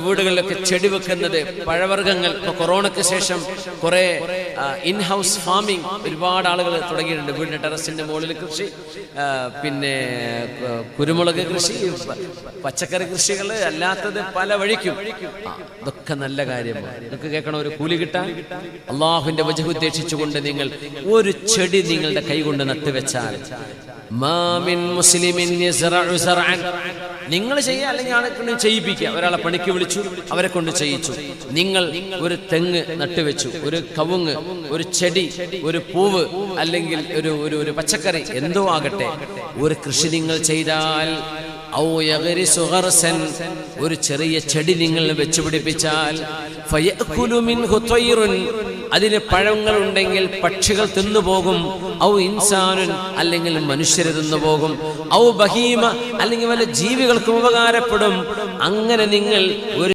വീടുകളിലൊക്കെ ചെടി വെക്കുന്നത്, പഴവർഗ്ഗങ്ങൾ. ഇപ്പോൾ കൊറോണയ്ക്ക് ശേഷം കുറേ ഇൻഹൗസ് ഫാമിംഗ് ഒരുപാട് ആളുകൾ തുടങ്ങിയിട്ടുണ്ട്. വീടിൻ്റെ ടെറസിൻ്റെ മുകളിൽ കൃഷി, പിന്നെ കുരുമുളക് കൃഷി, പച്ചക്കറി കൃഷികൾ, അല്ലാത്തത് പല വഴിക്കും. ഇതൊക്കെ നല്ല കാര്യമാണ്. നിങ്ങൾക്ക് കേൾക്കണം, ഒരു കൂലി കിട്ടാൻ അള്ളാഹുവിന്റെ വജ്ഹ് ഉദ്ദേശിച്ചുകൊണ്ട് നിങ്ങൾ ഒരു ചെടി നിങ്ങളുടെ കൈകൊണ്ട് നട്ടുവെച്ചാൽ, മാമിൻ മുസ്ലിമിൻ യസ്റഉ സറഅൻ, നിങ്ങൾ ചെയ്യുക, അല്ലെങ്കിൽ ആളെ കൊണ്ട് ചെയ്യിപ്പിക്കുക. ഒരാളെ പണിക്ക് വിളിച്ചു, അവരെ കൊണ്ട് ചെയ്യിച്ചു. നിങ്ങൾ ഒരു തെങ്ങ് നട്ടുവെച്ചു, ഒരു കവുങ്ങ്, ഒരു ചെടി, ഒരു പൂവ്, അല്ലെങ്കിൽ ഒരു പച്ചക്കറി, എന്തോ ആകട്ടെ, ഒരു കൃഷി നിങ്ങൾ ചെയ്താൽ, ഔ യഗ്രിസു ഗർസൻ, ഒരു ചെറിയ ചെടി നിങ്ങൾ വെച്ചു പിടിപ്പിച്ചാൽ, ഫയഅകുലു മിൻഹു ത്വയ്റുൻ, അതിന് പഴങ്ങൾ ഉണ്ടെങ്കിൽ പക്ഷികൾ തിന്നുപോകും. ഔ ഇൻസാനുൻ, അല്ലെങ്കിൽ മനുഷ്യർ തിന്നുപോകും. ഔ ബഹീമ, അല്ലെങ്കിൽ വല്ല ജീവികൾക്കും ഉപകാരപ്പെടും. അങ്ങനെ നിങ്ങൾ ഒരു